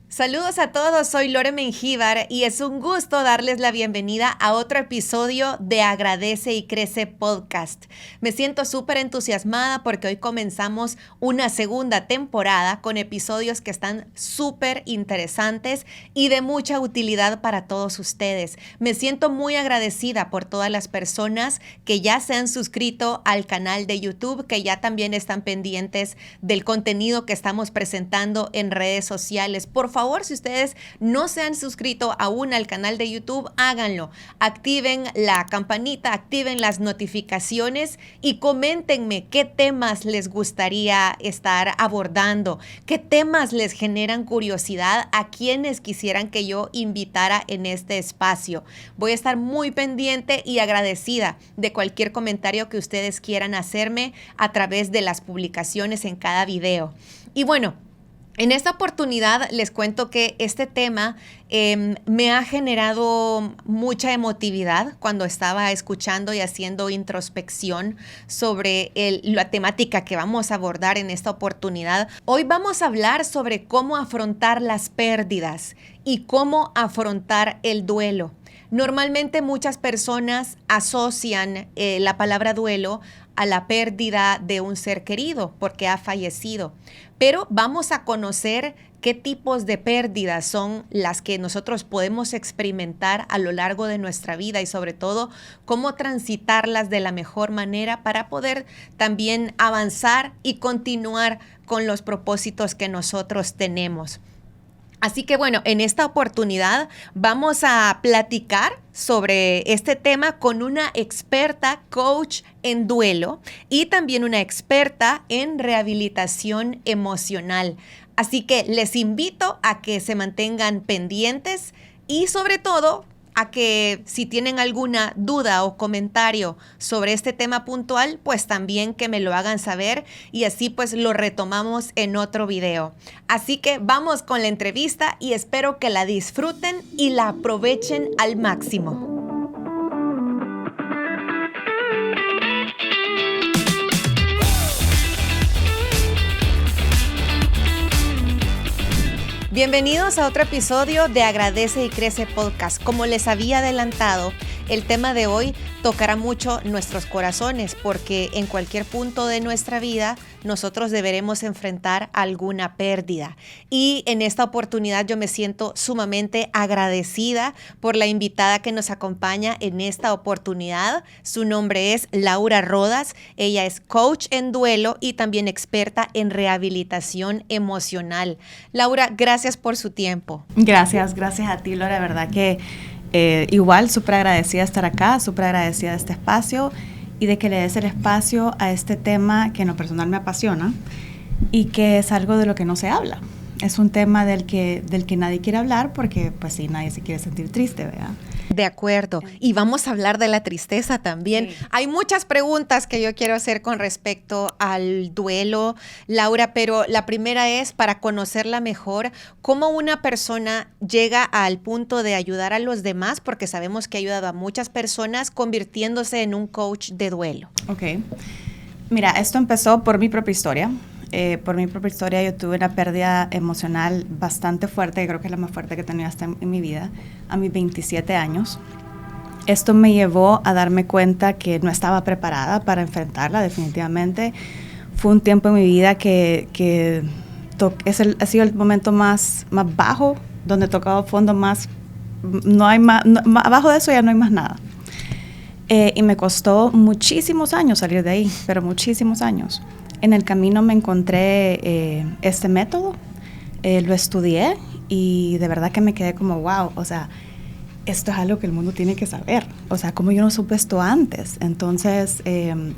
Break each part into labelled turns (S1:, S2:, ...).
S1: Saludos a todos, soy Lore Mengíbar y es un gusto darles la bienvenida a otro episodio de Agradece y Crece Podcast. Me siento súper entusiasmada porque hoy comenzamos una segunda temporada con episodios que están súper interesantes y de mucha utilidad para todos ustedes. Me siento muy agradecida por todas las personas que ya se han suscrito al canal de YouTube, que ya también están pendientes del contenido que estamos presentando en redes sociales. Por favor, si ustedes no se han suscrito aún al canal de YouTube, háganlo. Activen la campanita, activen las notificaciones y coméntenme qué temas les gustaría estar abordando, qué temas les generan curiosidad, a quienes quisieran que yo invitara en este espacio. Voy a estar muy pendiente y agradecida de cualquier comentario que ustedes quieran hacerme a través de las publicaciones en cada video. Y bueno, en esta oportunidad les cuento que este tema me ha generado mucha emotividad cuando estaba escuchando y haciendo introspección sobre la temática que vamos a abordar en esta oportunidad. Hoy vamos a hablar sobre cómo afrontar las pérdidas y cómo afrontar el duelo. Normalmente muchas personas asocian la palabra duelo a la pérdida de un ser querido porque ha fallecido. Pero vamos a conocer qué tipos de pérdidas son las que nosotros podemos experimentar a lo largo de nuestra vida y sobre todo cómo transitarlas de la mejor manera para poder también avanzar y continuar con los propósitos que nosotros tenemos. Así que bueno, en esta oportunidad vamos a platicar sobre este tema con una experta coach en duelo y también una experta en rehabilitación emocional. Así que les invito a que se mantengan pendientes y sobre todo a que si tienen alguna duda o comentario sobre este tema puntual, pues también que me lo hagan saber y así pues lo retomamos en otro video. Así que vamos con la entrevista y espero que la disfruten y la aprovechen al máximo. Bienvenidos a otro episodio de Agradece y Crece Podcast. Como les había adelantado, el tema de hoy tocará mucho nuestros corazones porque en cualquier punto de nuestra vida nosotros deberemos enfrentar alguna pérdida. Y en esta oportunidad yo me siento sumamente agradecida por la invitada que nos acompaña en esta oportunidad. Su nombre es Laura Rodas. Ella es coach en duelo y también experta en rehabilitación emocional. Laura, gracias por su tiempo.
S2: Gracias a ti, Laura. De verdad que igual súper agradecida de estar acá, súper agradecida de este espacio y de que le des el espacio a este tema que en lo personal me apasiona y que es algo de lo que no se habla. Es un tema del que nadie quiere hablar porque pues sí, nadie se quiere sentir triste, ¿verdad?
S1: De acuerdo. Y vamos a hablar de la tristeza también. Sí. Hay muchas preguntas que yo quiero hacer con respecto al duelo, Laura, pero la primera es para conocerla mejor, cómo una persona llega al punto de ayudar a los demás, porque sabemos que ha ayudado a muchas personas convirtiéndose en un coach de duelo.
S2: Ok. Mira, esto empezó por mi propia historia. Yo tuve una pérdida emocional bastante fuerte, creo que es la más fuerte que he tenido hasta en mi vida, a mis 27 años. Esto me llevó a darme cuenta que no estaba preparada para enfrentarla definitivamente. Fue un tiempo en mi vida que ha sido el momento más bajo, donde he tocado fondo más, abajo de eso ya no hay más nada. Y me costó muchísimos años salir de ahí, pero muchísimos años. En el camino me encontré este método, lo estudié y de verdad que me quedé como wow, o sea, esto es algo que el mundo tiene que saber, o sea, como yo no supe esto antes. Entonces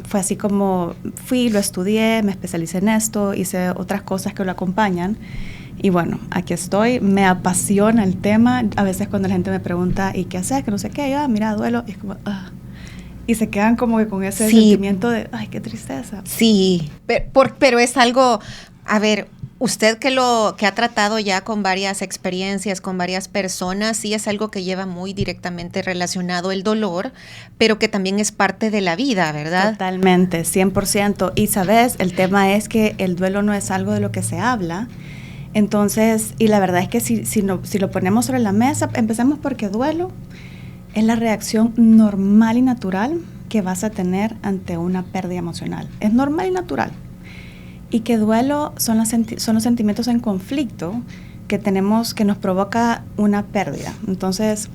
S2: fue así como fui, lo estudié, me especialicé en esto, hice otras cosas que lo acompañan y bueno, aquí estoy, me apasiona el tema. A veces cuando la gente me pregunta ¿y qué haces? Que no sé qué, yo, mira, duelo, y es como y se quedan como que con ese sentimiento de, ay, qué tristeza.
S1: Sí, pero es algo, a ver, usted que ha tratado ya con varias experiencias, con varias personas, sí es algo que lleva muy directamente relacionado el dolor, pero que también es parte de la vida, ¿verdad?
S2: Totalmente, 100%. Y sabes, el tema es que el duelo no es algo de lo que se habla. Entonces, y la verdad es que si lo ponemos sobre la mesa, empecemos porque duelo es la reacción normal y natural que vas a tener ante una pérdida emocional. Es normal y natural. Y que duelo son los sentimientos en conflicto que tenemos, que nos provoca una pérdida. Entonces,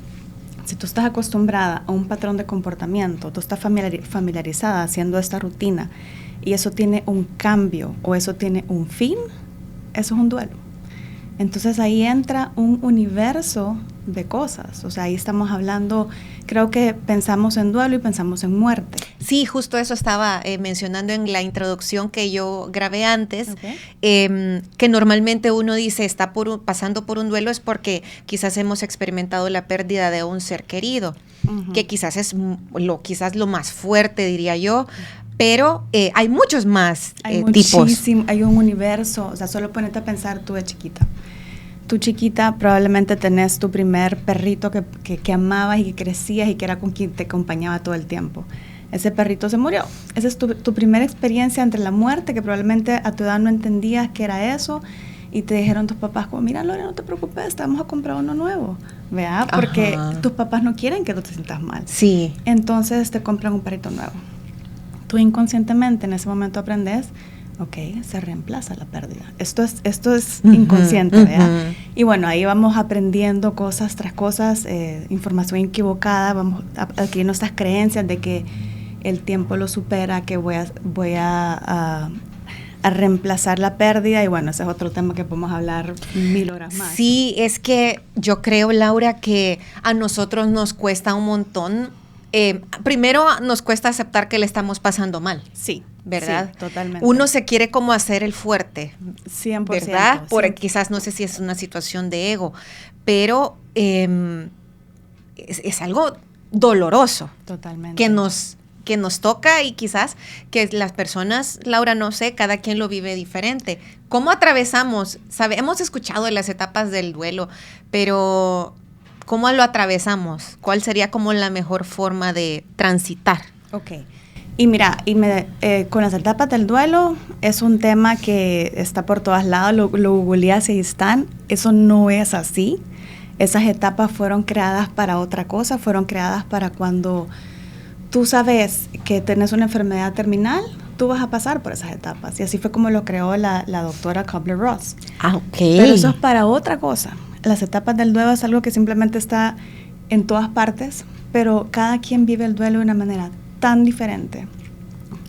S2: si tú estás acostumbrada a un patrón de comportamiento, tú estás familiarizada haciendo esta rutina y eso tiene un cambio o eso tiene un fin, eso es un duelo. Entonces ahí entra un universo de cosas. O sea, ahí estamos hablando, creo que pensamos en duelo y pensamos en muerte.
S1: Sí, justo eso estaba mencionando en la introducción que yo grabé antes,
S2: Okay.
S1: Que normalmente uno dice está pasando por un duelo es porque quizás hemos experimentado la pérdida de un ser querido, que quizás es quizás lo más fuerte, diría yo, pero hay muchos más tipos.
S2: Hay un universo, o sea, solo ponete a pensar tú de chiquita. Tú chiquita probablemente tenés tu primer perrito que amabas y que crecías y que era con quien te acompañaba todo el tiempo. Ese perrito se murió. Esa es tu primera experiencia entre la muerte, que probablemente a tu edad no entendías qué era eso, y te dijeron tus papás como, mira Lore, no te preocupes, te vamos a comprar uno nuevo, ¿verdad? Porque tus papás no quieren que tú te sientas mal.
S1: Sí.
S2: Entonces te compran un perrito nuevo. Tú inconscientemente en ese momento aprendes, ok, se reemplaza la pérdida. Esto es inconsciente, ¿verdad? Y bueno, ahí vamos aprendiendo cosas tras cosas, información equivocada, vamos adquiriendo estas creencias de que el tiempo lo supera, que voy a reemplazar la pérdida, y bueno, ese es otro tema que podemos hablar 1000 horas más.
S1: Sí, es que yo creo, Laura, que a nosotros nos cuesta un montón. Primero nos cuesta aceptar que le estamos pasando mal.
S2: Sí.
S1: ¿Verdad?
S2: Sí, totalmente.
S1: Uno se quiere como hacer el fuerte.
S2: 100%.
S1: ¿Verdad?
S2: 100%.
S1: Porque quizás no sé si es una situación de ego, pero es algo doloroso.
S2: Totalmente.
S1: Que nos toca, y quizás que las personas, Laura, no sé, cada quien lo vive diferente. ¿Cómo atravesamos? Hemos escuchado de las etapas del duelo, pero ¿cómo lo atravesamos? ¿Cuál sería como la mejor forma de transitar?
S2: Ok. Y mira, con las etapas del duelo es un tema que está por todos lados, lo googleas y ahí están. Eso no es así. Esas etapas fueron creadas para otra cosa, fueron creadas para cuando tú sabes que tienes una enfermedad terminal, tú vas a pasar por esas etapas. Y así fue como lo creó la doctora Kubler-Ross.
S1: Ah, ok.
S2: Pero eso es para otra cosa. Las etapas del duelo es algo que simplemente está en todas partes, pero cada quien vive el duelo de una manera tan diferente,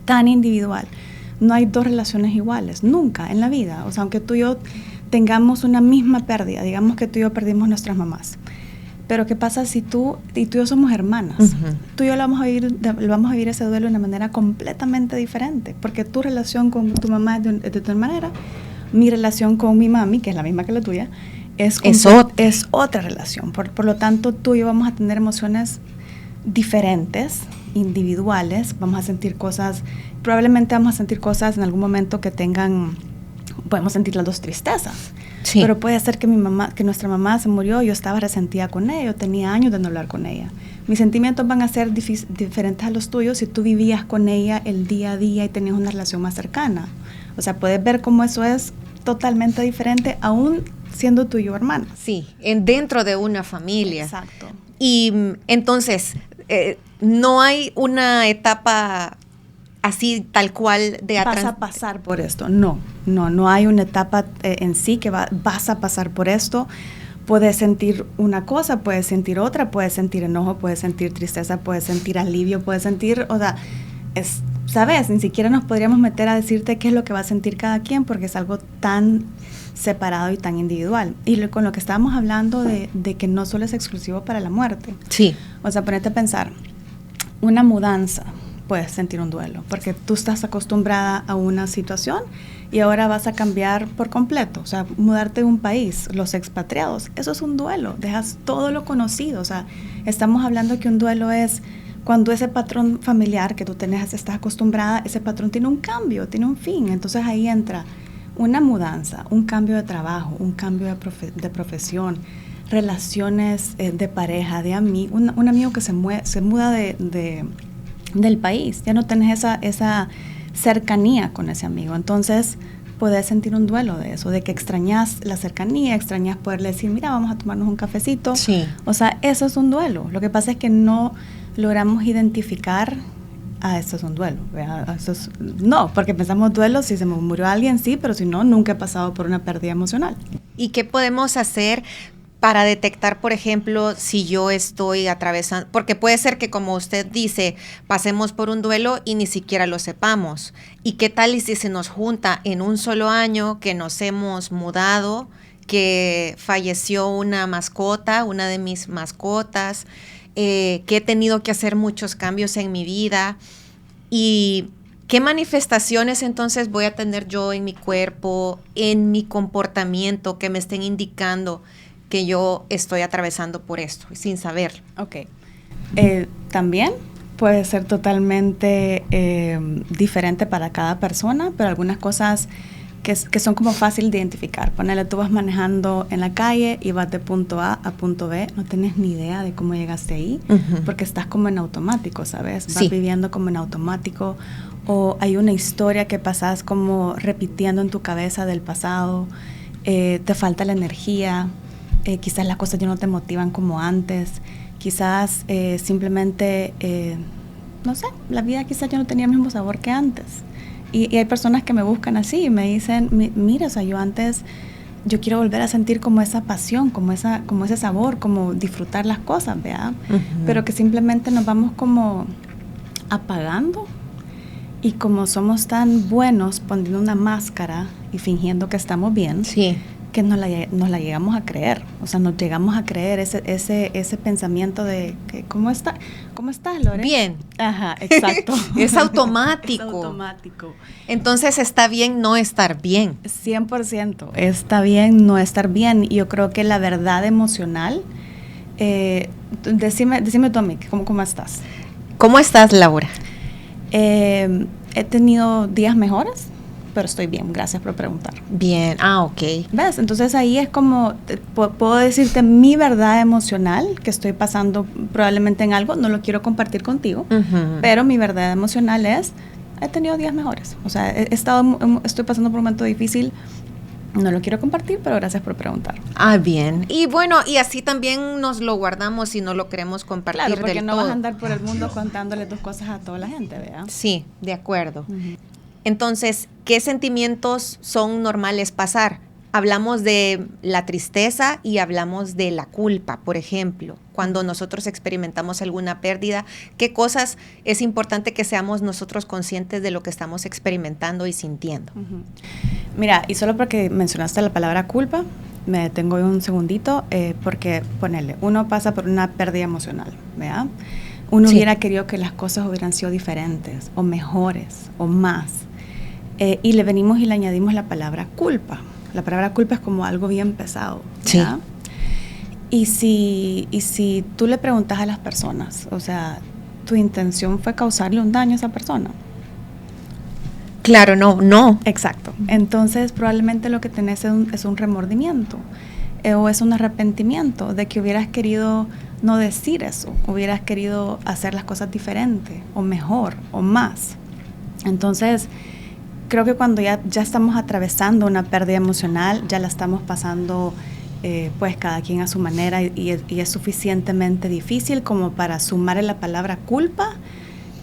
S2: tan individual. No hay dos relaciones iguales, nunca en la vida. O sea, aunque tú y yo tengamos una misma pérdida, digamos que tú y yo perdimos nuestras mamás, pero ¿qué pasa si tú y yo somos hermanas? Uh-huh. Tú y yo lo vamos a vivir ese duelo de una manera completamente diferente, porque tu relación con tu mamá es de tu manera, mi relación con mi mami, que es la misma que la tuya, es otra relación. Por lo tanto, tú y yo vamos a tener emociones diferentes, individuales, vamos a sentir cosas, probablemente vamos a sentir cosas en algún momento que podemos sentir las dos tristezas. Sí. Pero puede ser que nuestra mamá se murió, yo estaba resentida con ella, yo tenía años de no hablar con ella. Mis sentimientos van a ser diferentes a los tuyos si tú vivías con ella el día a día y tenías una relación más cercana. O sea, puedes ver cómo eso es totalmente diferente, aún siendo tú y yo hermanas.
S1: Sí, dentro de una familia.
S2: Exacto.
S1: Y entonces, no hay una etapa así tal cual de
S2: vas a pasar por esto. No hay una etapa en sí que vas a pasar por esto. Puedes sentir una cosa, puedes sentir otra, puedes sentir enojo, puedes sentir tristeza, puedes sentir alivio, puedes sentir, o sea, ¿sabes? Ni siquiera nos podríamos meter a decirte qué es lo que va a sentir cada quien, porque es algo tan separado y tan individual. Y con lo que estábamos hablando de que no solo es exclusivo para la muerte.
S1: Sí.
S2: O sea, ponete a pensar, una mudanza, puedes sentir un duelo, porque tú estás acostumbrada a una situación y ahora vas a cambiar por completo. O sea, mudarte de un país, los expatriados, eso es un duelo, dejas todo lo conocido. O sea, estamos hablando que un duelo es cuando ese patrón familiar que tú tenías, estás acostumbrada, ese patrón tiene un cambio, tiene un fin. Entonces ahí entra una mudanza, un cambio de trabajo, un cambio de profesión, relaciones de pareja, de amigo, un amigo que se muda del país, ya no tenés esa cercanía con ese amigo. Entonces podés sentir un duelo de eso, de que extrañas la cercanía, extrañas poderle decir, mira, vamos a tomarnos un cafecito.
S1: Sí.
S2: O sea, eso es un duelo. Lo que pasa es que no logramos identificar, esto es un duelo. No, porque pensamos duelo, si se me murió alguien, sí, pero si no, nunca he pasado por una pérdida emocional.
S1: ¿Y qué podemos hacer para detectar, por ejemplo, si yo estoy atravesando? Porque puede ser que, como usted dice, pasemos por un duelo y ni siquiera lo sepamos. ¿Y qué tal y si se nos junta en un solo año que nos hemos mudado, que falleció una mascota, una de mis mascotas, que he tenido que hacer muchos cambios en mi vida? ¿Y qué manifestaciones entonces voy a tener yo en mi cuerpo, en mi comportamiento, que me estén indicando que yo estoy atravesando por esto, sin saber?
S2: Ok. También puede ser totalmente diferente para cada persona, pero algunas cosas que son como fácil de identificar. Ponele, tú vas manejando en la calle y vas de punto A a punto B, no tienes ni idea de cómo llegaste ahí, porque estás como en automático, ¿sabes? Vas viviendo como en automático, o hay una historia que pasas como repitiendo en tu cabeza del pasado, te falta la energía, quizás las cosas ya no te motivan como antes, quizás simplemente, no sé, la vida quizás ya no tenía el mismo sabor que antes. Y hay personas que me buscan así y me dicen, mira, o sea, yo quiero volver a sentir como esa pasión, como ese sabor, como disfrutar las cosas, ¿verdad? Pero que simplemente nos vamos como apagando, y como somos tan buenos poniendo una máscara y fingiendo que estamos bien,
S1: sí,
S2: que nos la llegamos a creer. O sea, nos llegamos a creer ese pensamiento de que ¿cómo estás, Lore?
S1: Bien.
S2: Ajá, exacto.
S1: Es automático.
S2: Es automático.
S1: Entonces está bien no estar bien.
S2: 100%. Está bien no estar bien. Y yo creo que la verdad emocional, decime tú a mí, ¿cómo estás?
S1: ¿Cómo estás, Laura?
S2: He tenido días mejores, pero estoy bien, gracias por preguntar.
S1: Bien, ok.
S2: ¿Ves? Entonces ahí es como, puedo decirte mi verdad emocional, que estoy pasando probablemente en algo, no lo quiero compartir contigo, pero mi verdad emocional es, he tenido días mejores. O sea, estoy pasando por un momento difícil, no lo quiero compartir, pero gracias por preguntar.
S1: Bien. Y bueno, y así también nos lo guardamos y no lo queremos compartir del todo.
S2: Claro, porque no vas a andar por el mundo contándole tus cosas a toda la gente, ¿verdad?
S1: Sí, de acuerdo. Entonces, ¿qué sentimientos son normales pasar? Hablamos de la tristeza y hablamos de la culpa, por ejemplo. Cuando nosotros experimentamos alguna pérdida, ¿qué cosas es importante que seamos nosotros conscientes de lo que estamos experimentando y sintiendo?
S2: Mira, y solo porque mencionaste la palabra culpa, me detengo un segundito, porque ponele, uno pasa por una pérdida emocional, ¿verdad? Uno hubiera querido que las cosas hubieran sido diferentes, o mejores, o más. Y le venimos y le añadimos la palabra culpa. La palabra culpa es como algo bien pesado, ¿verdad? Sí. Y si tú le preguntas a las personas, o sea, ¿tu intención fue causarle un daño a esa persona?
S1: Claro, no.
S2: Exacto. Entonces, probablemente lo que tenés es un remordimiento, o es un arrepentimiento de que hubieras querido no decir eso, hubieras querido hacer las cosas diferente, o mejor, o más. Entonces, creo que cuando ya estamos atravesando una pérdida emocional, ya la estamos pasando pues cada quien a su manera, y es suficientemente difícil como para sumarle la palabra culpa,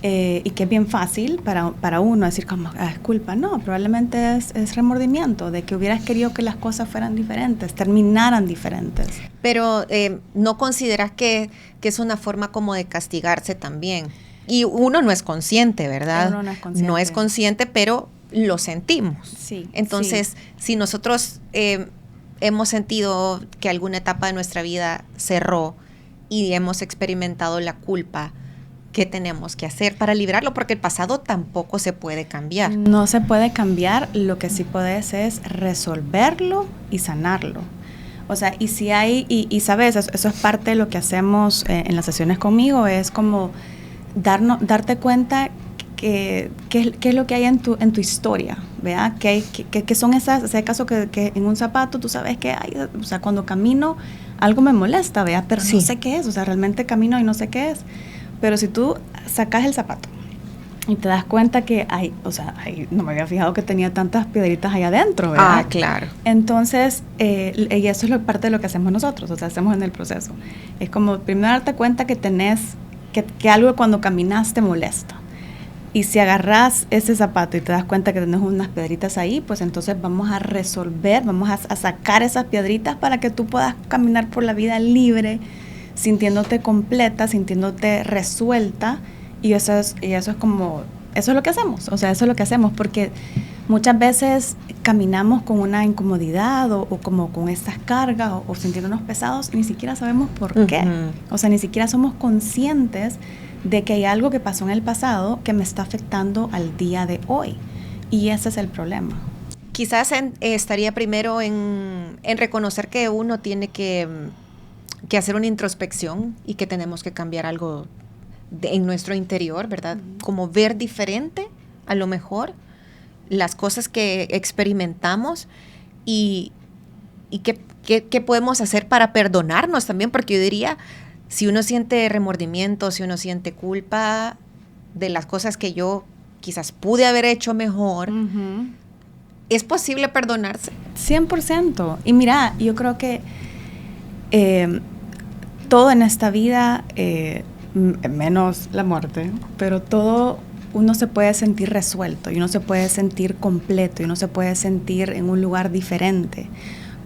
S2: y que es bien fácil para uno decir como, es culpa. No, probablemente es remordimiento de que hubieras querido que las cosas fueran diferentes, terminaran diferentes.
S1: Pero ¿no consideras que es una forma como de castigarse también? Y uno no es consciente, ¿verdad?
S2: Uno no es consciente.
S1: No es consciente, pero lo sentimos.
S2: Sí.
S1: Entonces, si nosotros hemos sentido que alguna etapa de nuestra vida cerró y hemos experimentado la culpa, ¿qué tenemos que hacer para librarlo? Porque el pasado tampoco se puede cambiar.
S2: No se puede cambiar, lo que sí puedes es resolverlo y sanarlo. O sea, y si hay, y sabes, eso es parte de lo que hacemos en las sesiones conmigo, es como darte cuenta qué es lo que hay en tu historia, ¿verdad? Que son esas, o sea, caso que en un zapato tú sabes que hay, o sea, cuando camino algo me molesta, ¿verdad? Pero no sé qué es, o sea, realmente camino y no sé qué es. Pero si tú sacas el zapato Y te das cuenta que no me había fijado que tenía tantas piedritas ahí adentro, ¿verdad?
S1: Ah, claro.
S2: Entonces, y eso es parte de lo que hacemos nosotros, o sea, hacemos en el proceso. Es como primero darte cuenta que que algo cuando caminas te molesta. Y si agarras ese zapato y te das cuenta que tienes unas piedritas ahí, pues entonces vamos a resolver, vamos a sacar esas piedritas para que tú puedas caminar por la vida libre, sintiéndote completa, sintiéndote resuelta. Y eso es lo que hacemos, o sea, eso es lo que hacemos, porque muchas veces caminamos con una incomodidad o como con estas cargas o sintiéndonos pesados y ni siquiera sabemos por qué. O sea, ni siquiera somos conscientes de que hay algo que pasó en el pasado que me está afectando al día de hoy. Y ese es el problema.
S1: Quizás estaría primero en reconocer que uno tiene que hacer una introspección y que tenemos que cambiar algo en nuestro interior, ¿verdad? Como ver diferente, a lo mejor, las cosas que experimentamos y qué podemos hacer para perdonarnos también, porque yo diría, si uno siente remordimiento, si uno siente culpa de las cosas que yo quizás pude haber hecho mejor, ¿es posible perdonarse?
S2: 100%. Y mira, yo creo que todo en esta vida, menos la muerte, pero todo uno se puede sentir resuelto y uno se puede sentir completo y uno se puede sentir en un lugar diferente.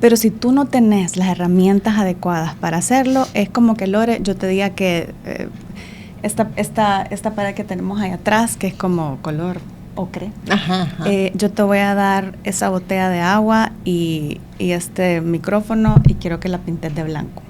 S2: Pero si tú no tenés las herramientas adecuadas para hacerlo, es como que, Lore, yo te diga que esta pared que tenemos ahí atrás, que es como color ocre, yo te voy a dar esa botella de agua y este micrófono y quiero que la pintes de blanco.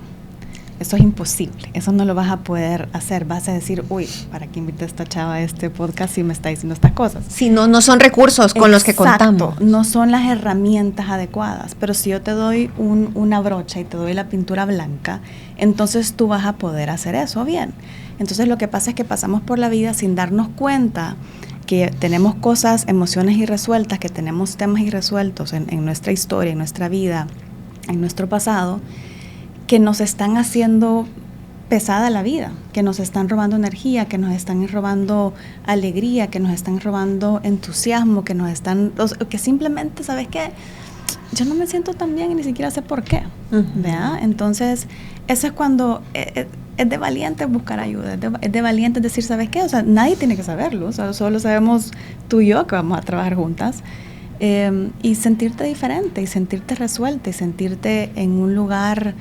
S2: Eso es imposible, eso no lo vas a poder hacer. Vas a decir, uy, ¿para qué invité a esta chava a este podcast si me está diciendo estas cosas?
S1: Si no son recursos con los que contamos.
S2: No son las herramientas adecuadas. Pero si yo te doy una brocha y te doy la pintura blanca, entonces tú vas a poder hacer eso bien. Entonces lo que pasa es que pasamos por la vida sin darnos cuenta que tenemos cosas, emociones irresueltas, que tenemos temas irresueltos en nuestra historia, en nuestra vida, en nuestro pasado, que nos están haciendo pesada la vida, que nos están robando energía, que nos están robando alegría, que nos están robando entusiasmo, que simplemente, ¿sabes qué? Yo no me siento tan bien y ni siquiera sé por qué, ¿verdad? Entonces, eso es cuando es de valiente buscar ayuda, es de valiente decir, ¿sabes qué? O sea, nadie tiene que saberlo, o sea, solo sabemos tú y yo que vamos a trabajar juntas. Y sentirte diferente, y sentirte resuelta, y sentirte en un lugar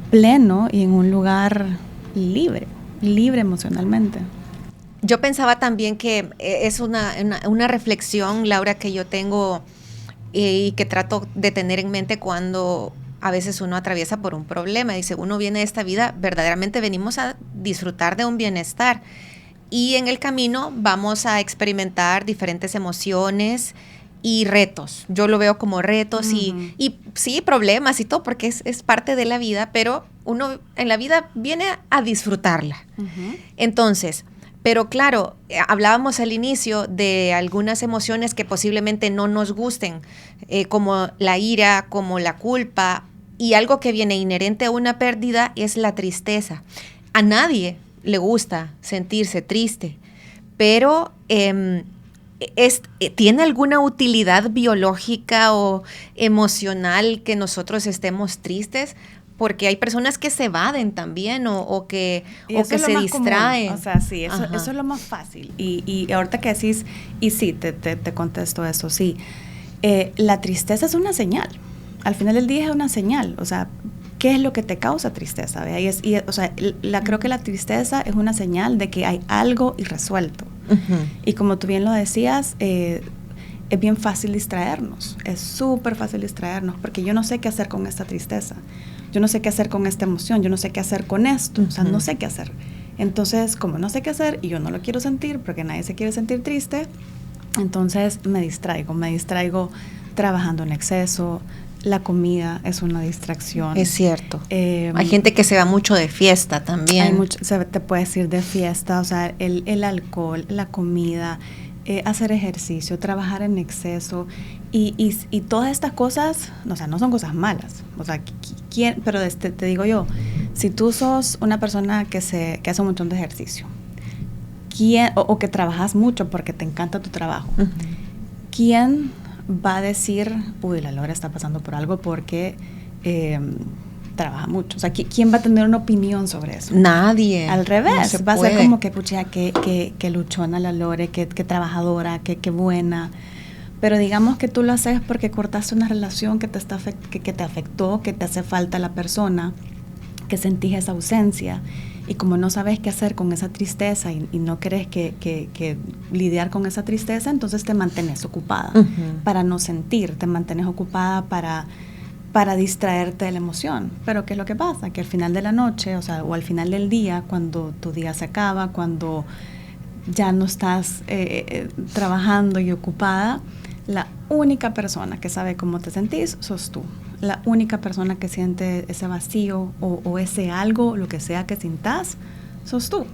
S2: pleno y en un lugar libre emocionalmente.
S1: Yo pensaba también que es una reflexión, Laura, que yo tengo y que trato de tener en mente cuando a veces uno atraviesa por un problema. Dice, uno viene de esta vida, verdaderamente venimos a disfrutar de un bienestar y en el camino vamos a experimentar diferentes emociones y retos. Yo lo veo como retos y sí, problemas y todo, porque es parte de la vida, pero uno en la vida viene a disfrutarla. Entonces, pero claro, hablábamos al inicio de algunas emociones que posiblemente no nos gusten, como la ira, como la culpa, y algo que viene inherente a una pérdida es la tristeza. A nadie le gusta sentirse triste, pero ¿tiene alguna utilidad biológica o emocional que nosotros estemos tristes? Porque hay personas que se evaden también o que se distraen.
S2: Común. O sea, sí, eso es lo más fácil. Y ahorita que decís, y sí, te contesto eso, sí. La tristeza es una señal. Al final del día es una señal. O sea, ¿qué es lo que te causa tristeza? Creo que la tristeza es una señal de que hay algo irresuelto. Y como tú bien lo decías, es bien fácil distraernos. Es súper fácil distraernos porque yo no sé qué hacer con esta tristeza. Yo no sé qué hacer con esta emoción. Yo no sé qué hacer con esto. O sea, no sé qué hacer. Entonces, como no sé qué hacer y yo no lo quiero sentir porque nadie se quiere sentir triste, entonces me distraigo trabajando en exceso. La comida es una distracción.
S1: Es cierto. Hay gente que se va mucho de fiesta también.
S2: Te puedes ir de fiesta, o sea, el alcohol, la comida, hacer ejercicio, trabajar en exceso y todas estas cosas, o sea, no son cosas malas. O sea, pero te digo yo, si tú sos una persona que hace un montón de ejercicio, ¿quién, o que trabajas mucho porque te encanta tu trabajo? Uh-huh. ¿Quién va a decir, uy, la Lore está pasando por algo porque trabaja mucho? O sea, ¿quién va a tener una opinión sobre eso?
S1: Nadie.
S2: Al revés, va a ser como que, pucha, que luchona la Lore, que trabajadora, que buena. Pero digamos que tú lo haces porque cortaste una relación que te afectó, que te hace falta la persona, que sentís esa ausencia. Y como no sabes qué hacer con esa tristeza y no querés que lidiar con esa tristeza, entonces te mantienes ocupada para no sentir, te mantienes ocupada para distraerte de la emoción. Pero ¿qué es lo que pasa? Que al final de la noche, o al final del día, cuando tu día se acaba, cuando ya no estás trabajando y ocupada, la única persona que sabe cómo te sentís sos tú. La única persona que siente ese vacío o ese algo, lo que sea que sintas, sos tú.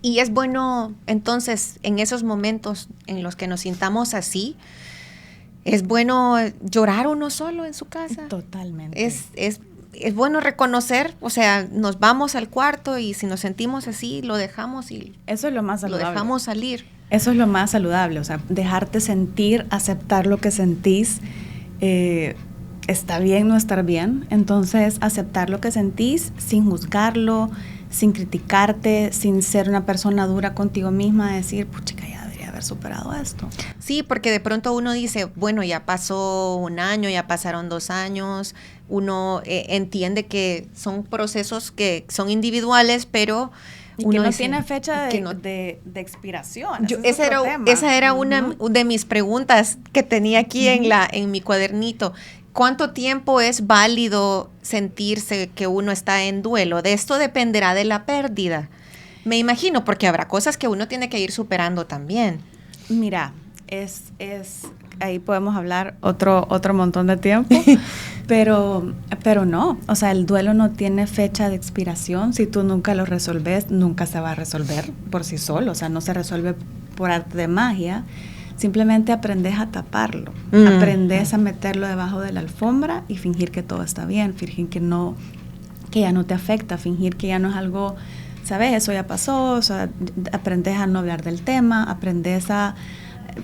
S1: Y es bueno, entonces, en esos momentos en los que nos sintamos así, es bueno llorar uno solo en su casa.
S2: Totalmente.
S1: Es bueno reconocer, o sea, nos vamos al cuarto y si nos sentimos así, lo dejamos y
S2: eso es lo más saludable.
S1: Lo dejamos salir.
S2: Eso es lo más saludable, o sea, dejarte sentir, aceptar lo que sentís. Está bien no estar bien, entonces aceptar lo que sentís sin juzgarlo, sin criticarte, sin ser una persona dura contigo misma, decir, puchica, ya debería haber superado esto.
S1: Sí, porque de pronto uno dice, bueno, ya pasó 1 año, ya pasaron 2 años, uno entiende que son procesos que son individuales, pero
S2: y
S1: uno
S2: que no
S1: dice,
S2: tiene fecha de expiración.
S1: Esa era una de mis preguntas que tenía aquí en mi cuadernito. ¿Cuánto tiempo es válido sentirse que uno está en duelo? De esto dependerá de la pérdida. Me imagino, porque habrá cosas que uno tiene que ir superando también.
S2: Mira, ahí podemos hablar otro montón de tiempo, pero no, o sea, el duelo no tiene fecha de expiración. Si tú nunca lo resolves, nunca se va a resolver por sí solo, o sea, no se resuelve por arte de magia. Simplemente aprendes a taparlo, aprendes a meterlo debajo de la alfombra y fingir que todo está bien, fingir que ya no te afecta, fingir que ya no es algo, ¿sabes? Eso ya pasó, o sea, aprendes a no hablar del tema, aprendes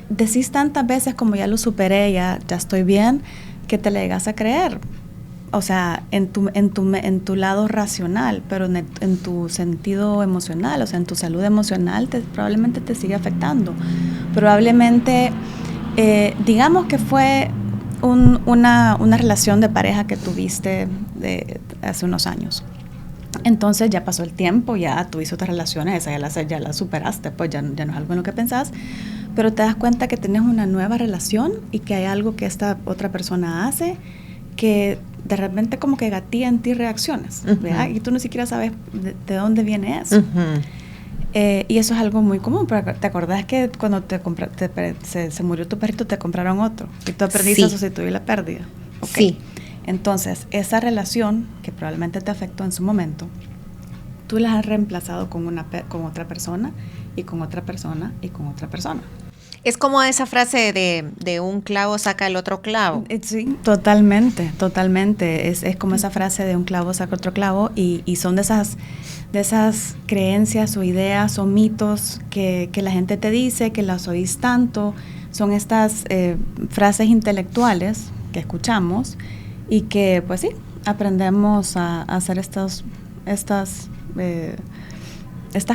S2: decís tantas veces como ya lo superé, ya estoy bien, que te le llegas a creer. O sea, en tu lado racional, pero en tu sentido emocional, o sea, en tu salud emocional, probablemente te sigue afectando. Probablemente, digamos que fue una relación de pareja que tuviste hace unos años. Entonces ya pasó el tiempo, ya tuviste otras relaciones, esa ya la superaste, pues ya no es algo en lo que pensás, pero te das cuenta que tienes una nueva relación y que hay algo que esta otra persona hace que de repente como que gatilla en ti reacciones, ¿verdad? Y tú ni siquiera sabes de dónde viene eso. Y eso es algo muy común, pero ¿te acordás que cuando se murió tu perrito te compraron otro? Y tú aprendiste a sustituir la pérdida. Okay.
S1: Sí.
S2: Entonces, esa relación que probablemente te afectó en su momento, tú la has reemplazado con otra persona y con otra persona y con otra persona.
S1: Es como esa frase de un clavo saca el otro clavo.
S2: Sí, totalmente. Es como esa frase de un clavo saca otro clavo y son de esas creencias o ideas o mitos que la gente te dice, que las oís tanto. Son estas frases intelectuales que escuchamos y que, pues sí, aprendemos a hacer estas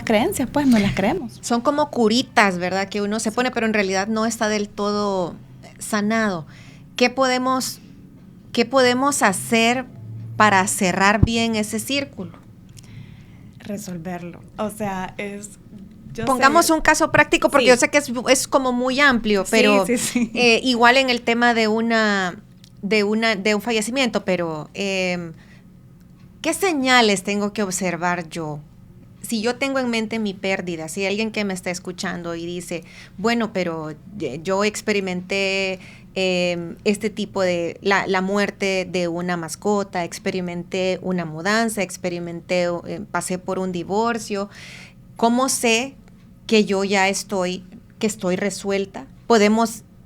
S2: creencias, pues no las creemos.
S1: Son como curitas, ¿verdad? Que uno se pone, pero en realidad no está del todo sanado. ¿Qué podemos hacer para cerrar bien ese círculo?
S2: Resolverlo. O sea,
S1: pongamos un caso práctico, porque yo sé que es como muy amplio, pero
S2: sí.
S1: Igual en el tema de un fallecimiento, pero ¿qué señales tengo que observar yo? Si yo tengo en mente mi pérdida, si hay alguien que me está escuchando y dice, bueno, pero yo experimenté este tipo de la muerte de una mascota, experimenté una mudanza, pasé por un divorcio, ¿cómo sé que yo ya estoy resuelta?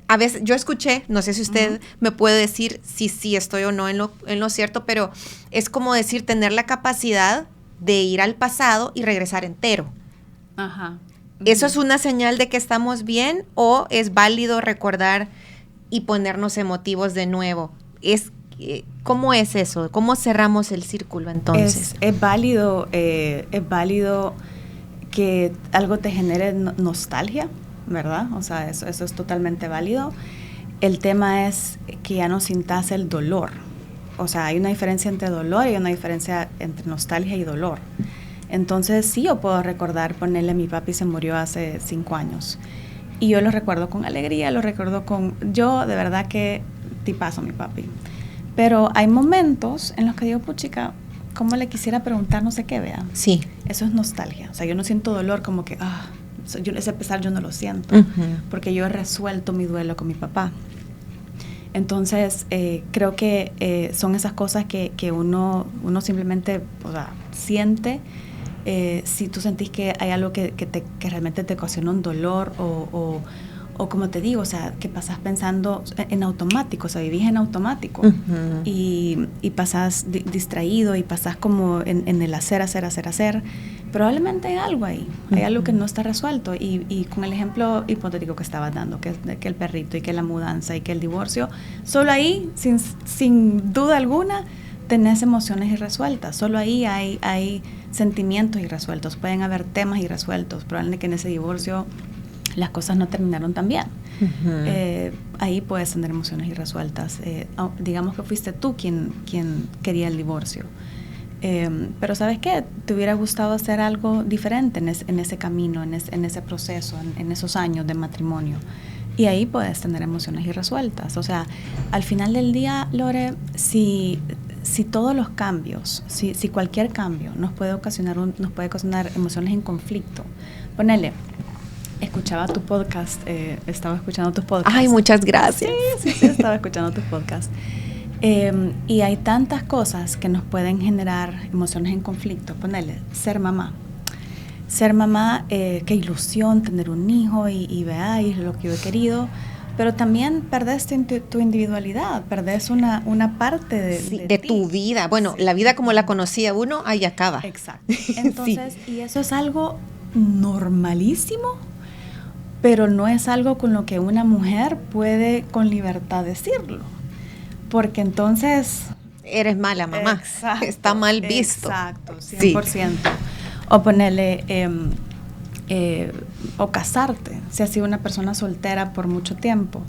S1: A veces, yo escuché, no sé si usted me puede decir si sí estoy o no en lo cierto, pero es como decir, tener la capacidad de ir al pasado y regresar entero.
S2: Ajá.
S1: ¿Eso es una señal de que estamos bien o es válido recordar y ponernos emotivos de nuevo? ¿Cómo es eso? ¿Cómo cerramos el círculo entonces?
S2: Es válido que algo te genere nostalgia, ¿verdad? O sea, eso es totalmente válido. El tema es que ya no sintas el dolor. O sea, hay una diferencia entre dolor y hay una diferencia entre nostalgia y dolor. Entonces, sí, yo puedo recordar, ponerle, mi papi se murió hace 5 años. Y yo lo recuerdo con alegría, yo de verdad que tipazo mi papi. Pero hay momentos en los que digo, puchica, ¿cómo le quisiera preguntar no sé qué, vea?
S1: Sí.
S2: Eso es nostalgia. O sea, yo no siento dolor como que, ese pesar yo no lo siento. Porque yo he resuelto mi duelo con mi papá. Entonces, creo que son esas cosas que uno simplemente, o sea, siente. Si tú sentís que hay algo que realmente te ocasiona un dolor o como te digo, o sea, que pasás pensando en automático, o sea, vivís en automático y pasás distraído y pasás como en el hacer, probablemente hay algo ahí, hay algo que no está resuelto y con el ejemplo hipotético que estabas dando, que el perrito y que la mudanza y que el divorcio, solo ahí, sin duda alguna, tenés emociones irresueltas, solo ahí hay sentimientos irresueltos, pueden haber temas irresueltos, probablemente que en ese divorcio las cosas no terminaron tan bien. Ahí puedes tener emociones irresueltas. Digamos que fuiste tú quien quería el divorcio. Pero ¿sabes qué? Te hubiera gustado hacer algo diferente en ese camino, en ese proceso, en esos años de matrimonio. Y ahí puedes tener emociones irresueltas. O sea, al final del día, Lore, si todos los cambios, si cualquier cambio nos puede ocasionar emociones en conflicto, ponele, escuchaba tu podcast, estaba escuchando tus podcasts.
S1: Ay, muchas gracias.
S2: Sí, estaba escuchando tus podcasts. Y hay tantas cosas que nos pueden generar emociones en conflicto. Ponele, ser mamá, qué ilusión tener un hijo y veáis lo que yo he querido. Pero también perdés tu individualidad, perdés una parte de
S1: tu vida. Bueno, la vida como la conocía uno, ahí acaba.
S2: Exacto. Entonces, y eso es algo normalísimo, pero no es algo con lo que una mujer puede con libertad decirlo. Porque entonces...
S1: Eres mala, mamá.
S2: Exacto,
S1: está mal visto.
S2: Exacto, 100%. Sí. O ponerle... o casarte, si has sido una persona soltera por mucho tiempo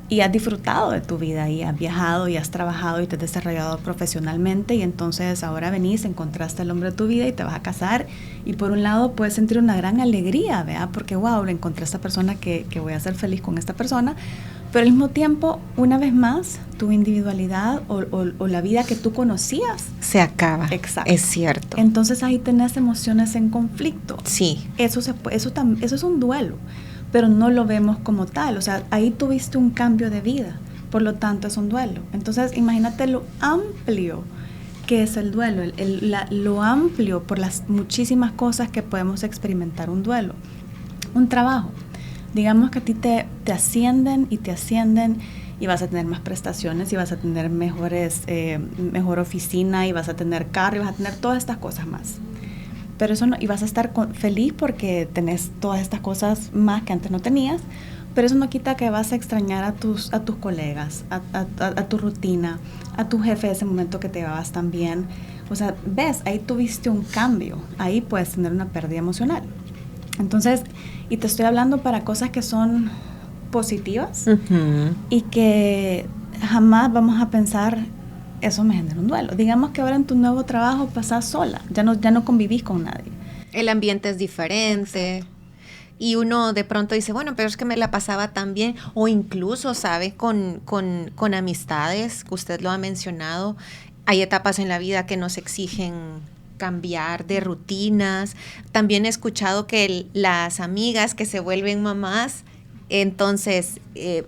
S2: y has disfrutado de tu vida y has viajado y has trabajado y te has desarrollado profesionalmente y entonces ahora venís, encontraste al hombre de tu vida y te vas a casar y por un lado puedes sentir una gran alegría, ¿verdad? Porque wow, encontré a esta persona que voy a ser feliz con esta persona, pero al mismo tiempo, una vez más, tu individualidad o la vida que tú conocías
S1: se acaba.
S2: Exacto.
S1: Es cierto.
S2: Entonces ahí tenés emociones en conflicto.
S1: Sí.
S2: Eso es un duelo, pero no lo vemos como tal. O sea, ahí tuviste un cambio de vida, por lo tanto es un duelo. Entonces imagínate lo amplio que es el duelo, lo amplio por las muchísimas cosas que podemos experimentar un duelo. Un trabajo. Digamos que a ti te ascienden y vas a tener más prestaciones y vas a tener mejor oficina y vas a tener carro y vas a tener todas estas cosas más. Pero eso no, y vas a estar feliz porque tenés todas estas cosas más que antes no tenías, pero eso no quita que vas a extrañar a tus colegas, a tu rutina, a tu jefe de ese momento que te llevabas tan bien. O sea, ves, ahí tuviste un cambio, ahí puedes tener una pérdida emocional. Entonces, y te estoy hablando para cosas que son positivas y que jamás vamos a pensar, eso me genera un duelo. Digamos que ahora en tu nuevo trabajo pasás sola, ya no convivís con nadie.
S1: El ambiente es diferente. Exacto. Y uno de pronto dice, bueno, pero es que me la pasaba tan bien. O incluso, ¿sabe? Con amistades, que usted lo ha mencionado, hay etapas en la vida que nos exigen cambiar de rutinas. También he escuchado que las amigas que se vuelven mamás, entonces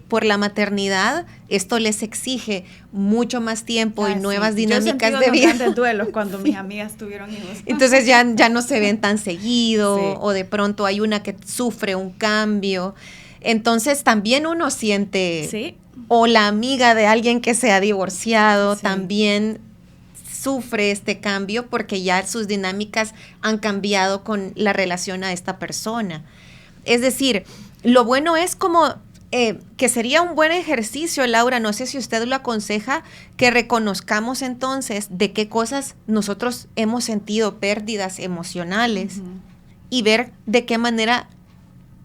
S1: por la maternidad esto les exige mucho más tiempo y nuevas dinámicas de vida.
S2: Yo he sentido duelos cuando mis amigas tuvieron hijos.
S1: Entonces ya no se ven tan seguido, sí. O de pronto hay una que sufre un cambio. Entonces también uno siente,
S2: sí.
S1: O la amiga de alguien que se ha divorciado, sí. También sufre este cambio porque ya sus dinámicas han cambiado con la relación a esta persona. Es decir, lo bueno es como que sería un buen ejercicio, Laura, no sé si usted lo aconseja, que reconozcamos entonces de qué cosas nosotros hemos sentido pérdidas emocionales y ver de qué manera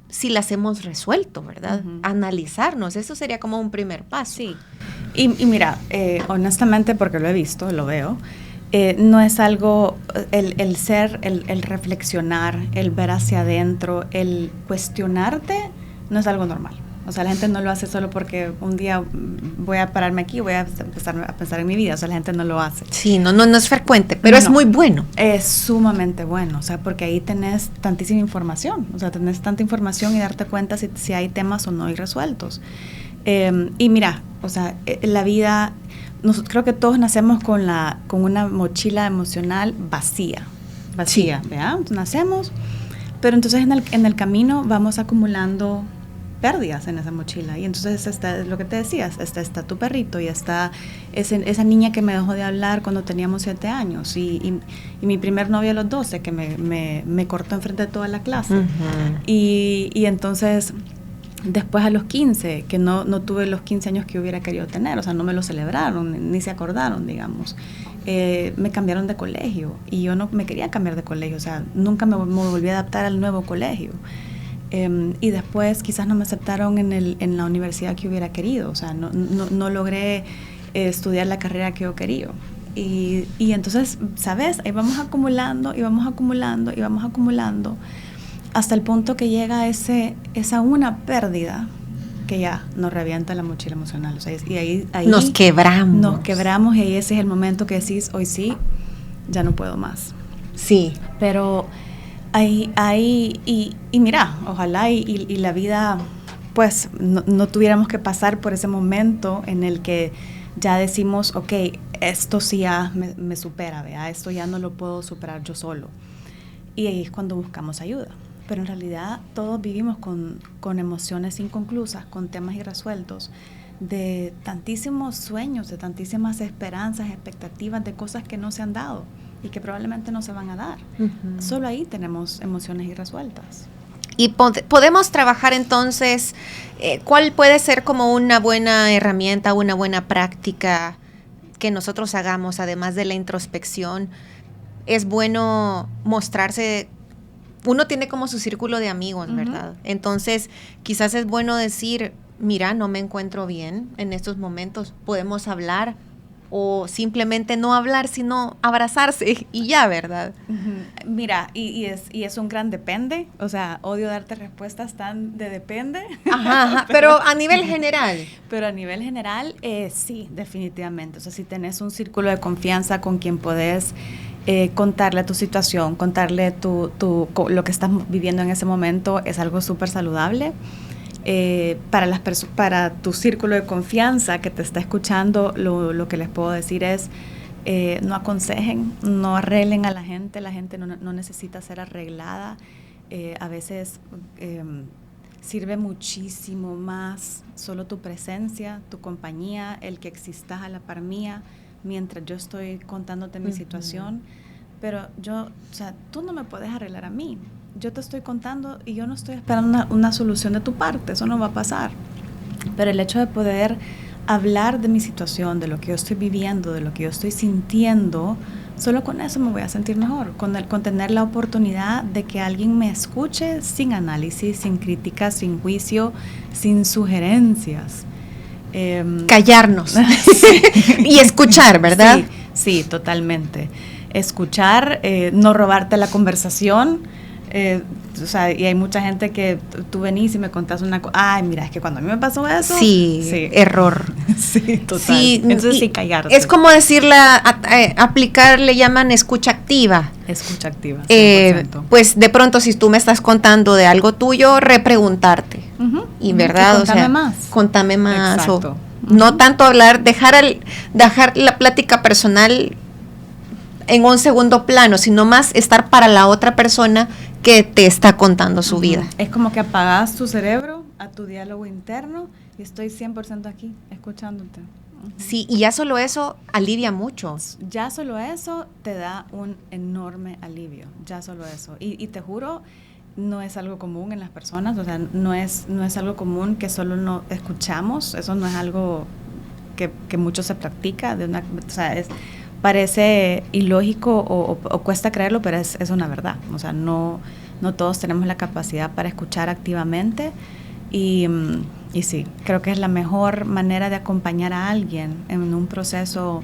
S1: si las hemos resuelto, ¿verdad? Analizarnos, eso sería como un primer paso.
S2: Sí, y mira, honestamente, porque lo he visto, lo veo, no es algo, el reflexionar, el ver hacia adentro, el cuestionarte, no es algo normal. O sea, la gente no lo hace solo porque un día voy a pararme aquí y voy a empezar a pensar en mi vida. O sea, la gente no lo hace.
S1: Sí, no es frecuente, pero es muy bueno.
S2: Es sumamente bueno, o sea, porque ahí tenés tantísima información. O sea, tenés tanta información y darte cuenta si hay temas o no resueltos. Y mira, o sea, la vida, creo que todos nacemos con una mochila emocional vacía, sí. ¿Verdad? Entonces, nacemos, pero entonces en el camino vamos acumulando pérdidas en esa mochila, y entonces está lo que te decías, está tu perrito, y está esa niña que me dejó de hablar cuando teníamos 7 años, y mi primer novio a los 12 que me cortó enfrente de toda la clase, y entonces después a los 15, que no tuve los 15 años que hubiera querido tener, o sea, no me lo celebraron, ni se acordaron, digamos. Me cambiaron de colegio, y yo no me quería cambiar de colegio, o sea, nunca me volví a adaptar al nuevo colegio. Y después quizás no me aceptaron en la universidad que hubiera querido, o sea, no logré estudiar la carrera que yo quería. Y entonces, ¿sabes? Ahí vamos acumulando, y vamos acumulando, y vamos acumulando, hasta el punto que llega esa una pérdida que ya nos revienta la mochila emocional. O sea, y ahí
S1: nos quebramos.
S2: Nos quebramos, y ahí ese es el momento que decís, hoy sí, ya no puedo más.
S1: Sí.
S2: Pero y mira, ojalá y la vida, pues, no tuviéramos que pasar por ese momento en el que ya decimos, ok, esto sí ya me supera, ¿verdad? Esto ya no lo puedo superar yo solo. Y ahí es cuando buscamos ayuda. Pero en realidad todos vivimos con emociones inconclusas, con temas irresueltos, de tantísimos sueños, de tantísimas esperanzas, expectativas de cosas que no se han dado y que probablemente no se van a dar. Solo ahí tenemos emociones irresueltas.
S1: Y podemos trabajar entonces, ¿cuál puede ser como una buena herramienta, una buena práctica que nosotros hagamos, además de la introspección? Es bueno mostrarse, uno tiene como su círculo de amigos, ¿verdad? Entonces, quizás es bueno decir, mira, no me encuentro bien en estos momentos, podemos hablar, o simplemente no hablar, sino abrazarse y ya, ¿verdad?
S2: Mira, y es un gran depende, o sea, odio darte respuestas tan de depende.
S1: Ajá, pero a nivel general.
S2: Pero a nivel general, sí, definitivamente. O sea, si tenés un círculo de confianza con quien podés contarle tu situación, contarle lo que estás viviendo en ese momento, es algo súper saludable. Para tu círculo de confianza que te está escuchando, lo que les puedo decir es, no aconsejen, no arreglen a la gente no necesita ser arreglada. A veces sirve muchísimo más solo tu presencia, tu compañía, el que existas a la par mía mientras yo estoy contándote mi situación. Pero tú no me puedes arreglar a mí. Yo te estoy contando y yo no estoy esperando una solución de tu parte, eso no va a pasar. Pero el hecho de poder hablar de mi situación, de lo que yo estoy viviendo, de lo que yo estoy sintiendo, solo con eso me voy a sentir mejor, con tener la oportunidad de que alguien me escuche sin análisis, sin críticas, sin juicio, sin sugerencias.
S1: Callarnos y escuchar, ¿verdad?
S2: Sí, totalmente. Escuchar, no robarte la conversación. O sea, y hay mucha gente que tú venís y me contás una cosa, ay, mira, es que cuando a mí me pasó eso,
S1: sí. Error.
S2: Sí, total. Sí, entonces sí, callarte.
S1: Es como aplicar, le llaman escucha activa.
S2: Escucha activa, 100%.
S1: Pues de pronto, si tú me estás contando de algo tuyo, repreguntarte. Y verdad, contame más.
S2: Exacto.
S1: No tanto hablar, dejar la plática personal en un segundo plano, sino más estar para la otra persona que te está contando su vida.
S2: Es como que apagas tu cerebro a tu diálogo interno y estoy 100% aquí, escuchándote.
S1: Sí, y ya solo eso alivia mucho.
S2: Ya solo eso te da un enorme alivio, ya solo eso. Y te juro, no es algo común en las personas, o sea, no es algo común que solo no escuchamos, eso no es algo que mucho se practica, o sea, parece ilógico o cuesta creerlo, pero es una verdad. O sea, no todos tenemos la capacidad para escuchar activamente y sí, creo que es la mejor manera de acompañar a alguien en un proceso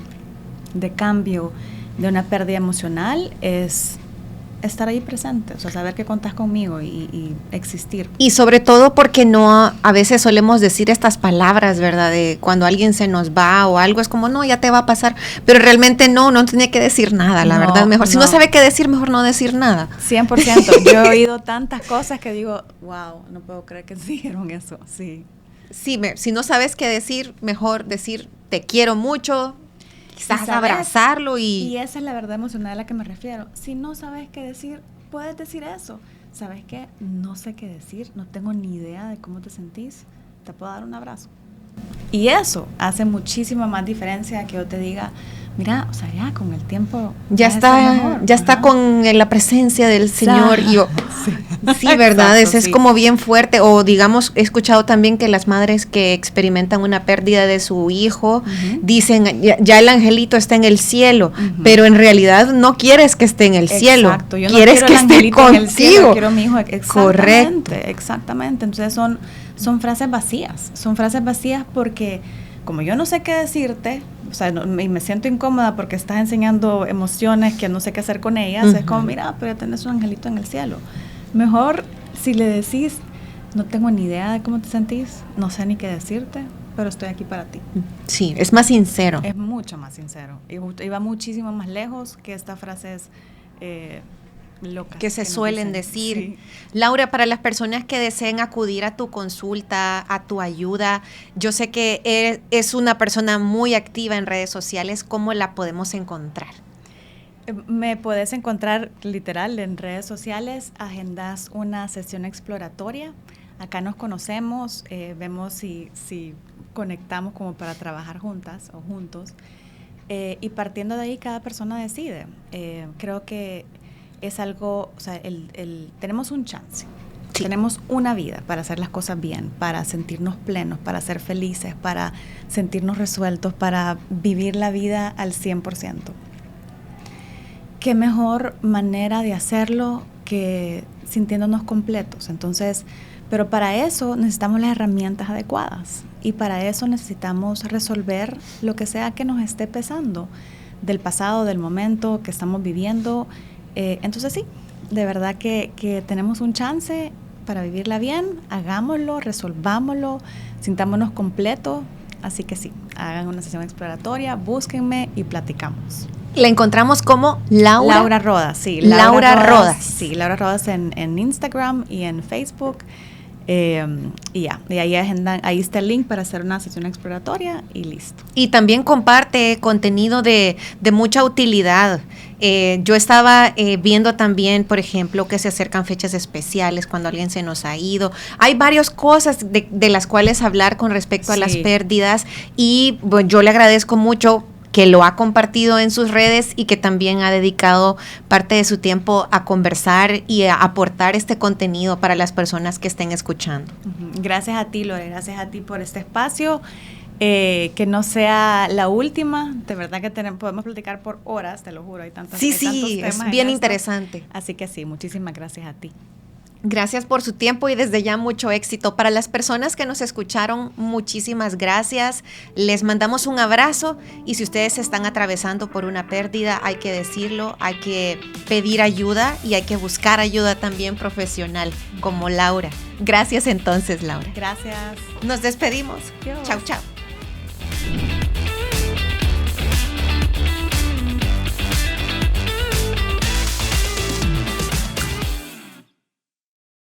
S2: de cambio, de una pérdida emocional, es estar ahí presente, o sea, saber que contás conmigo y existir.
S1: Y sobre todo porque a veces solemos decir estas palabras, ¿verdad? De cuando alguien se nos va o algo, es como, no, ya te va a pasar, pero realmente no tiene que decir nada, la verdad, mejor. Si no sabe qué decir, mejor no decir nada.
S2: 100%, yo he oído tantas cosas que digo, wow, no puedo creer que dijeron eso, sí.
S1: Sí, si no sabes qué decir, mejor decir, te quiero mucho, quizás abrazarlo
S2: y esa es la verdad emocional a la que me refiero. Si no sabes qué decir, puedes decir eso. ¿Sabes qué? No sé qué decir, no tengo ni idea de cómo te sentís, te puedo dar un abrazo. Y eso hace muchísima más diferencia que yo te diga, mira, o sea, ya con el tiempo
S1: ya está con la presencia del Señor. Y yo, sí, ¿verdad? Exacto, es como bien fuerte. O digamos, he escuchado también que las madres que experimentan una pérdida de su hijo dicen, ya el angelito está en el cielo, pero en realidad no quieres que esté en el cielo.
S2: Exacto, yo no
S1: quieres
S2: quiero
S1: que esté contigo.
S2: En el cielo, quiero a mi hijo.
S1: Correcto.
S2: Exactamente. Entonces son frases vacías porque como yo no sé qué decirte, o sea, y me siento incómoda porque estás enseñando emociones que no sé qué hacer con ellas, es como, mira, pero ya tenés un angelito en el cielo. Mejor si le decís, no tengo ni idea de cómo te sentís, no sé ni qué decirte, pero estoy aquí para ti.
S1: Sí, es más sincero.
S2: Es mucho más sincero. Y va muchísimo más lejos que estas frases locas
S1: que se suelen decir. Sí. Laura, para las personas que deseen acudir a tu consulta, a tu ayuda, yo sé que es una persona muy activa en redes sociales, ¿cómo la podemos encontrar?
S2: Me puedes encontrar literal en redes sociales, agendas una sesión exploratoria, acá nos conocemos, vemos si conectamos como para trabajar juntas o juntos, y partiendo de ahí cada persona decide. Creo que es algo, o sea, tenemos un chance, sí. Tenemos una vida para hacer las cosas bien, para sentirnos plenos, para ser felices, para sentirnos resueltos, para vivir la vida al 100%. ¿Qué mejor manera de hacerlo que sintiéndonos completos? Entonces, pero para eso necesitamos las herramientas adecuadas y para eso necesitamos resolver lo que sea que nos esté pesando del pasado, del momento que estamos viviendo. Entonces sí, de verdad que tenemos un chance para vivirla bien, hagámoslo, resolvámoslo, sintámonos completos, así que sí, hagan una sesión exploratoria, búsquenme y platicamos.
S1: La encontramos como Laura
S2: Rodas, sí.
S1: Laura Rodas.
S2: Sí, Laura Rodas en Instagram y en Facebook. Y ahí está el link para hacer una sesión exploratoria y listo.
S1: Y también comparte contenido de mucha utilidad. Yo estaba viendo también, por ejemplo, que se acercan fechas especiales cuando alguien se nos ha ido. Hay varias cosas de las cuales hablar con respecto a las pérdidas y bueno, yo le agradezco mucho que lo ha compartido en sus redes y que también ha dedicado parte de su tiempo a conversar y a aportar este contenido para las personas que estén escuchando.
S2: Gracias a ti, Lore, gracias a ti por este espacio, que no sea la última, de verdad que podemos platicar por horas, te lo juro, hay tantos temas
S1: es bien interesante.
S2: Así que sí, muchísimas gracias a ti.
S1: Gracias por su tiempo y desde ya mucho éxito. Para las personas que nos escucharon, muchísimas gracias. Les mandamos un abrazo y si ustedes están atravesando por una pérdida, hay que decirlo, hay que pedir ayuda y hay que buscar ayuda también profesional, como Laura. Gracias entonces, Laura.
S2: Gracias.
S1: Nos despedimos. Chau, chau.